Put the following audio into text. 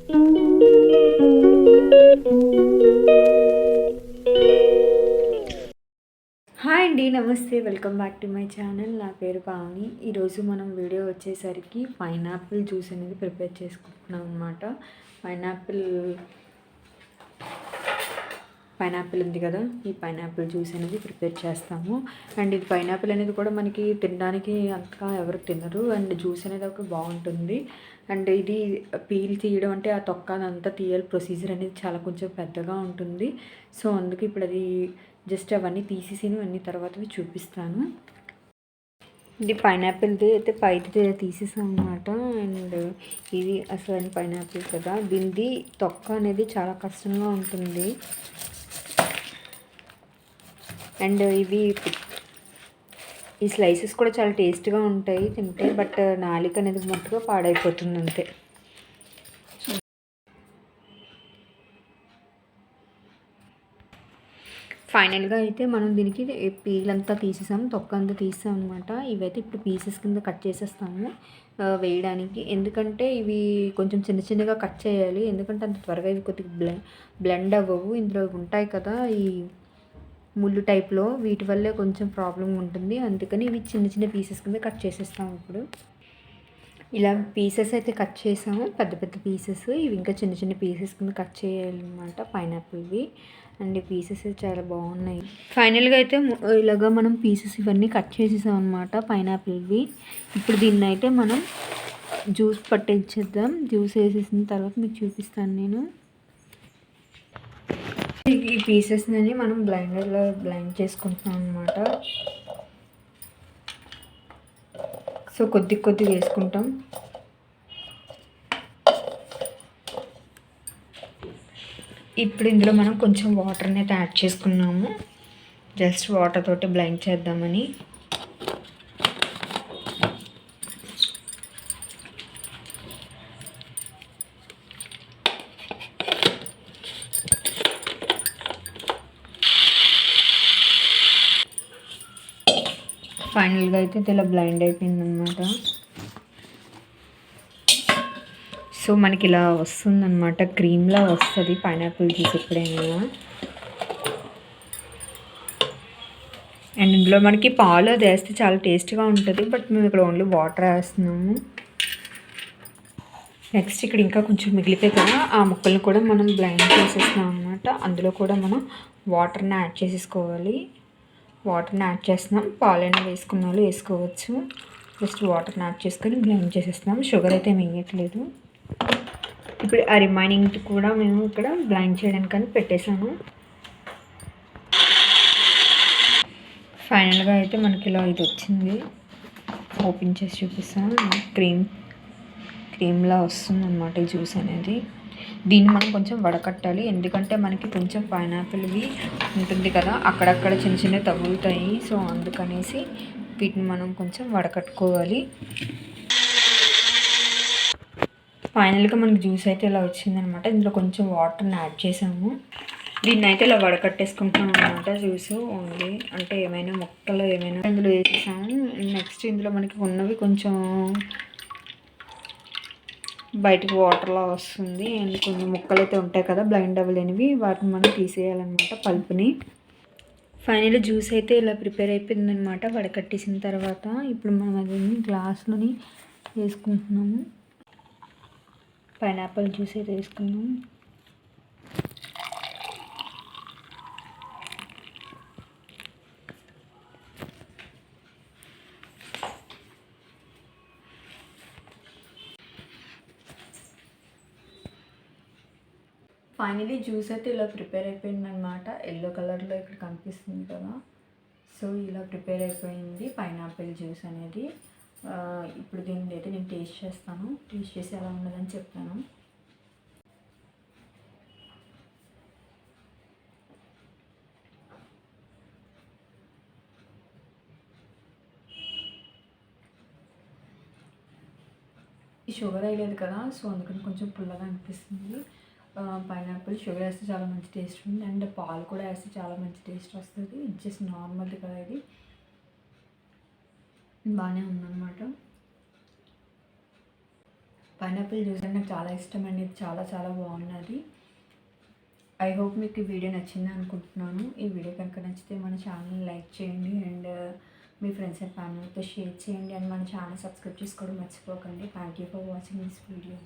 Hi అండి, నమస్తే, welcome back to my channel. నా పేరు పావని. ఈరోజు మనం వీడియో వచ్చేసరికి పైనాపిల్ జ్యూస్ అనేది ప్రిపేర్ చేసుకుంటున్నాం అనమాట. పైనాపిల్ ఉంది కదా, ఈ పైనాపిల్ జ్యూస్ అనేది ప్రిపేర్ చేస్తాము. అండ్ ఇది పైనాపిల్ అనేది కూడా మనకి తినడానికి అంతగా ఎవరు తినరు. అండ్ జ్యూస్ అనేది ఒక బాగుంటుంది. అండ్ ఇది పీల్ తీయడం అంటే ఆ తొక్క అదంతా తీయాలి, ప్రొసీజర్ అనేది చాలా కొంచెం పెద్దగా ఉంటుంది. సో అందుకే ఇప్పుడు అది జస్ట్ అవన్నీ తీసేసి అన్ని తర్వాత చూపిస్తాను. ఇది పైనాపిల్ది అయితే పైది తీసేసాం అనమాట. అండ్ ఇది అసలు పైనాపిల్ కదా, దీనిది తొక్క అనేది చాలా కష్టంగా ఉంటుంది. అండ్ ఇవి ఈ స్లైసెస్ కూడా చాలా టేస్ట్గా ఉంటాయి తింటే, బట్ నాలిక అనేది మొత్తగా పాడైపోతుంది అంతే. ఫైనల్గా అయితే మనం దీనికి పీల్ అంతా తీసేసాము, తొక్క అంతా తీసాం అనమాట. ఇవైతే ఇప్పుడు పీసెస్ కింద కట్ చేసేస్తాము వేయడానికి. ఎందుకంటే ఇవి కొంచెం చిన్న చిన్నగా కట్ చేయాలి, ఎందుకంటే అంత త్వరగా ఇవి కొద్దిగా బ్లెండ్ అవ్వవు. ఇందులో ఉంటాయి కదా ఈ ముళ్ళు టైప్లో, వీటి వల్లే కొంచెం ప్రాబ్లం ఉంటుంది. అందుకని ఇవి చిన్న చిన్న పీసెస్ కింద కట్ చేసేస్తాము. ఇప్పుడు ఇలా పీసెస్ అయితే కట్ చేసాము, పెద్ద పెద్ద పీసెస్. ఇవి ఇంకా చిన్న చిన్న పీసెస్ కింద కట్ చేయాలన్నమాట పైనాపిల్వి. అండ్ ఈ పీసెస్ చాలా బాగున్నాయి. ఫైనల్గా అయితే ఇలాగా మనం పీసెస్ ఇవన్నీ కట్ చేసేసాం అనమాట పైనాపిల్వి. ఇప్పుడు దీన్ని అయితే మనం జ్యూస్ పట్టించేద్దాం. జ్యూస్ వేసేసిన తర్వాత మీకు చూపిస్తాను నేను. ఈ పీసెస్ని మనం బ్లెండర్లో బ్లెండ్ చేసుకుంటున్నాం అనమాట. సో కొద్ది కొద్ది వేసుకుంటాం. ఇప్పుడు ఇందులో మనం కొంచెం వాటర్ని అయితే యాడ్ చేసుకున్నాము, జస్ట్ వాటర్ తోటి బ్లెండ్ చేద్దామని. ఫైనల్గా అయితే ఇలా బ్లైండ్ అయిపోయిందనమాట. సో మనకి ఇలా వస్తుందన్నమాట, క్రీమ్లా వస్తుంది పైనాపిల్ జ్యూస్ ఎప్పుడైనా. అండ్ ఇందులో మనకి పాలు అది వేస్తే చాలా టేస్ట్గా ఉంటుంది, బట్ మేము ఇక్కడ ఓన్లీ వాటర్ వేస్తున్నాము. నెక్స్ట్ ఇక్కడ ఇంకా కొంచెం మిగిలిపోయి కదా, ఆ ముక్కల్ని కూడా మనం బ్లైండ్ చేసేస్తున్నాం అనమాట. అందులో కూడా మనం వాటర్ని యాడ్ చేసేసుకోవాలి. వాటర్ని యాడ్ చేస్తున్నాం, పాలైనా వేసుకున్న వాళ్ళు వేసుకోవచ్చు. జస్ట్ వాటర్ని యాడ్ చేసుకొని బ్లెండ్ చేసేస్తున్నాం. షుగర్ అయితే వేయట్లేదు. ఇప్పుడు ఆ రిమైనింగ్ కూడా మేము ఇక్కడ బ్లెండ్ చేయడానికని పెట్టేసాము. ఫైనల్గా అయితే మనకి ఇలా ఇది వచ్చింది. ఓపెన్ చేసి చూపిస్తాను. క్రీమ్లా వస్తుంది అనమాట ఈ జ్యూస్ అనేది. దీన్ని మనం కొంచెం వడకట్టాలి, ఎందుకంటే మనకి కొంచెం పైనాపిల్వి ఉంటుంది కదా, అక్కడక్కడ చిన్న చిన్న తగులుతాయి. సో అందుకనేసి వీటిని మనం కొంచెం వడకట్టుకోవాలి. ఫైనల్గా మనకి జ్యూస్ అయితే ఇలా వచ్చిందనమాట. ఇందులో కొంచెం వాటర్ని యాడ్ చేసాము. దీన్ని అయితే ఇలా వడకట్టేసుకుంటున్నాం అనమాట. జ్యూస్ ఓన్లీ అంటే ఏమైనా మొక్కలు ఏమైనా ఇందులో వేసేసాము. నెక్స్ట్ ఇందులో మనకి ఉన్నవి కొంచెం బయటకు వాటర్లా వస్తుంది. అండ్ కొన్ని ముక్కలు అయితే ఉంటాయి కదా బ్లైండ్ అవ్వలేనివి, వాటిని మనం తీసేయాలన్నమాట పల్పుని. ఫైనల్ జ్యూస్ అయితే ఇలా ప్రిపేర్ అయిపోయిందనమాట వడకట్టేసిన తర్వాత. ఇప్పుడు మనం అదన్నీ గ్లాస్లోని వేసుకుంటున్నాము. పైనాపిల్ జ్యూస్ అయితే వేసుకున్నాము. ఫైనలీ జ్యూస్ అయితే ఇలా ప్రిపేర్ అయిపోయిందనమాట. ఎల్లో కలర్లో ఇక్కడ కనిపిస్తుంది కదా, సో ఇలా ప్రిపేర్ అయిపోయింది పైనాపిల్ జ్యూస్ అనేది. ఇప్పుడు దీన్ని అయితే నేను టేస్ట్ చేస్తాను, టేస్ట్ చేసి ఎలా ఉన్నదని చెప్తాను. ఈ షుగర్ వేయలేదు కదా, సో అందుకని కొంచెం పుల్లగా అనిపిస్తుంది. పైనాపిల్ షుగర్ వేస్తే చాలా మంచి టేస్ట్ ఉంది, అండ్ పాలు కూడా వేస్తే చాలా మంచి టేస్ట్ వస్తుంది. ఇది జస్ట్ నార్మల్ది కదా, ఇది బాగానే ఉందన్నమాట. పైనాపిల్ జ్యూస్ అంటే నాకు చాలా ఇష్టం అండి. ఇది చాలా చాలా బాగున్నది. ఐ హోప్ మీకు ఈ వీడియో నచ్చింది అనుకుంటున్నాను. ఈ వీడియో కనుక నచ్చితే మన ఛానల్ని లైక్ చేయండి అండ్ మీ ఫ్రెండ్స్ అండ్ ఫ్యామిలీతో షేర్ చేయండి అండ్ మన ఛానల్ సబ్స్క్రైబ్ చేసుకోవడం మర్చిపోకండి. Thank you for watching this video.